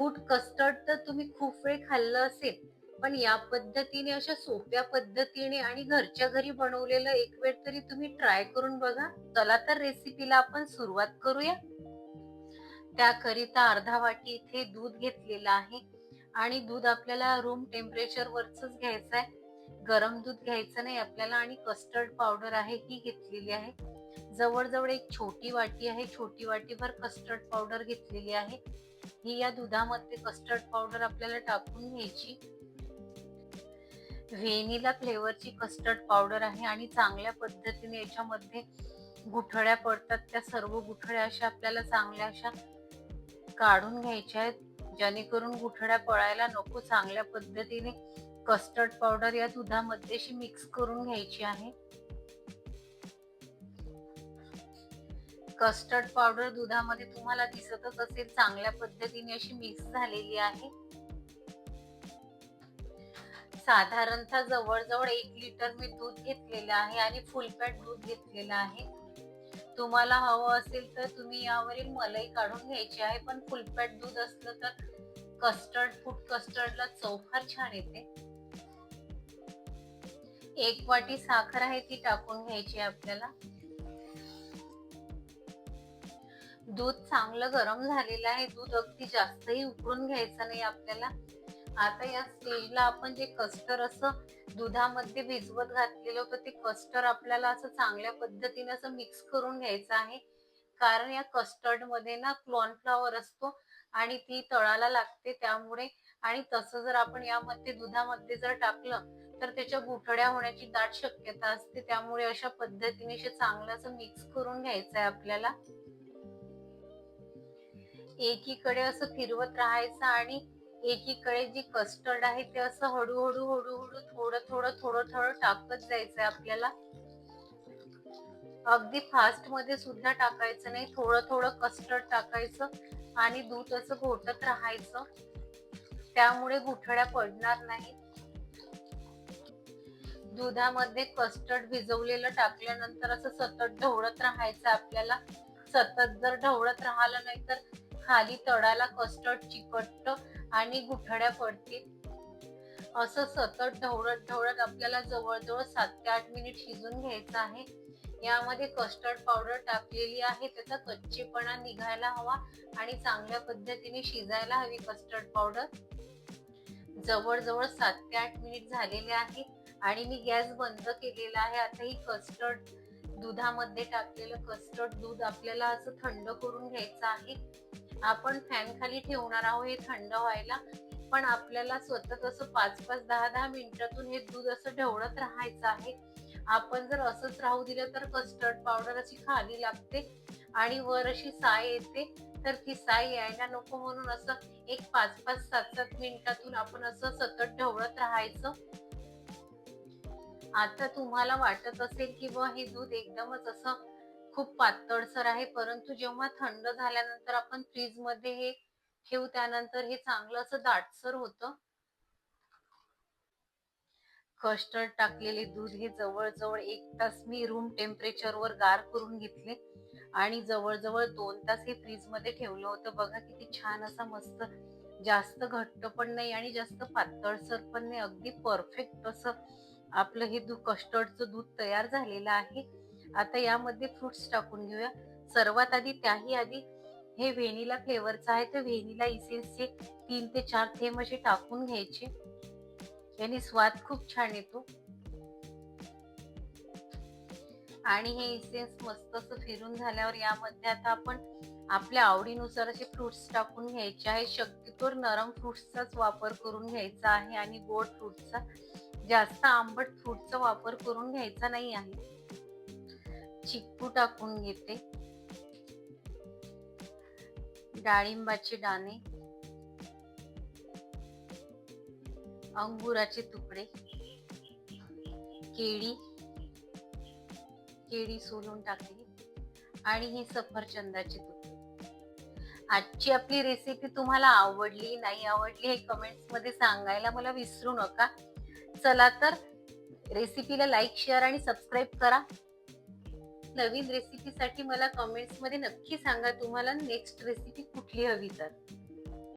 Food custard तर तुम्ही खूप वेळ खाल्लं असेल, पण या पद्धतीने अशा सोप्या पद्धतीने आणि घरच्या घरी बनवलेलं एक वेळ तरी तुम्ही ट्राय करून बघा. चला तर रेसिपीला आपण सुरुवात करूया. त्याकरिता अर्धा वाटी इथे दूध घेतलेलं आहे आणि दूध आपल्याला रूम टेम्परेचर वरचंच घ्यायचं आहे. गरम दूध घ्यायचं नाही आपल्याला. आणि कस्टर्ड पावडर आहे ही घेतलेली आहे. जवळ एक छोटी वाटी आहे, छोटी वाटीभर कस्टर्ड पावडर घेतलेली आहे. ही या दुधामध्ये कस्टर्ड पावडर आपल्याला टाकून घ्यायची. व्हेनिला फ्लेवरची कस्टर्ड पावडर आहे आणि चांगल्या पद्धतीने याच्यामध्ये गुठळ्या पडतात. त्या सर्व गुठळ्या अशा आपल्याला चांगल्या अशा काढून घ्यायच्या आहेत, जेणेकरून गुठळ्या पडायला नको. चांगल्या पद्धतीने कस्टर्ड पावडर या दुधामध्ये अशी मिक्स करून घ्यायची आहे. कस्टर्ड पावडर दुधामध्ये तुम्हाला दिसतच असेल चांगल्या पद्धतीने अशी मिक्स झालेली आहे. साधारणतः जवळ 1 लिटर मी दूध घेतलेलं आहे आणि फुल फॅट दूध घेतलेलं आहे. तुम्हाला हवं असेल तर तुम्ही यावरील मलाई काढून घ्यायची आहे, पण फुल फॅट दूध असलं तर फूड कस्टर्डला चव फार छान येते. 1 वाटी साखर आहे ती टाकून घ्यायची आपल्याला. दूध चांगलं गरम झालेलं आहे. दूध अगदी जास्तही उकळून घ्यायचं नाही आपल्याला. आता या स्टेजला आपण जे कस्टर्ड असं दुधामध्ये भिजवत घातलेलं होतं ते कस्टर्ड आपल्याला असं चांगल्या पद्धतीने असं मिक्स करून घ्यायचं आहे. कारण या कस्टर्ड मध्ये ना कॉर्नफ्लॉवर असतो आणि ती तळाला लागते त्यामुळे. आणि तसं जर आपण यामध्ये दुधामध्ये जर टाकलं तर त्याच्या गुठळ्या होण्याची दाट शक्यता असते. त्यामुळे अशा पद्धतीने चांगलं असं मिक्स करून घ्यायचं आहे आपल्याला. एकीकडे असं फिरवत राहायचं आणि एकीकडे जी कस्टर्ड आहे ते असं हळूहळू थोडं टाकत जायचंय आपल्याला. अगदी फास्ट मध्ये सुद्धा टाकायचं नाही. थोडं कस्टर्ड टाकायचं आणि दूध असं घोटत राहायचं. त्यामुळे गुठळ्या पडणार नाही. दुधामध्ये कस्टर्ड भिजवलेलं टाकल्यानंतर असं सतत ढवळत राहायचं आपल्याला. सतत जर ढवळत राहिलं नाही तर खाली तळाला कस्टर्ड चिकटतं आणि गुठळ्या पडतील. असं सतत ढवळत आपल्याला जवळ 7 ते 8 मिनिट शिजून घ्यायचं आहे. यामध्ये कस्टर्ड पावडर टाकलेली आहे, त्याचा कच्चेपणा निघायला हवा आणि चांगल्या पद्धतीने शिजायला हवी कस्टर्ड पावडर. जवळ 7 ते 8 मिनिट झालेले आहे आणि मी गॅस बंद केलेला आहे. आता ही कस्टर्ड दुधामध्ये टाकलेलं कस्टर्ड दूध आपल्याला असं थंड करून घ्यायचं आहे. आपण फॅन खाली ठेवणार आहोत हे थंड व्हायला. पण आपल्याला सतत असं 5-5, 10-10 मिनिटातून हे दूध असं ढवळत राहायचं आहे. आपण जर असंच राहू दिलं तर कस्टर्ड पावडर अशी खाली लागते आणि वर अशी साय येते. तर ती साय यायला नको म्हणून असं एक 5-5, 7-7 मिनिटातून आपण असं सतत ढवळत राहायचं. आता तुम्हाला वाटत असेल की हे दूध एकदमच असं खूप पातळसर आहे, परंतु जेव्हा थंड झाल्यानंतर आपण फ्रीज मध्ये हे ठेवू त्यानंतर हे चांगलं असं दाटसर होतं. कस्टर्ड टाकलेले दूध हे जवळ 1 तास मी रूम टेम्परेचरवर गार करून घेतले आणि जवळ 2 तास हे फ्रीज मध्ये ठेवलं होतं. बघा किती छान असं मस्त, जास्त घट्ट पण नाही आणि जास्त पातळसर पण नाही, अगदी परफेक्ट असं आपलं हे कस्टर्डचं दूध तयार झालेलं आहे. आता यामध्ये फ्रुट्स टाकून घेऊया. सर्वात आधी हे व्हेनिला फ्लेवरचं आहे तर व्हेनिला इसेन्सचे 3 ते 4 थेंब असे टाकून घ्यायचे. याने स्वाद खूप छान येतो. आणि हे इसेन्स मस्त असं फिरून झाल्यावर यामध्ये आता आपण आपल्या आवडीनुसार असे फ्रुट्स टाकून घ्यायचे आहे. शक्यतो नरम फ्रुट्सचाच वापर करून घ्यायचा आहे आणि गोड फ्रुट्सचा. जास्त आंबट फ्रूटचा वापर करून घ्यायचा नाही आहे. चिक्कू टाकून घेते, डाळिंबाचे दाणे, अंगुराचे तुकडे, केळी सोलून टाकली आणि ही सफरचंदाचे तुकडे. आजची आपली रेसिपी तुम्हाला आवडली नाही आवडली हे कमेंट्स मध्ये सांगायला मला विसरू नका. चला तर रेसिपीला लाईक, शेअर आणि सबस्क्राईब करा. नवीन रेसिपीसाठी मला कमेंट्स मध्ये नक्की सांगा तुम्हाला नेक्स्ट रेसिपी कुठली हवी तर.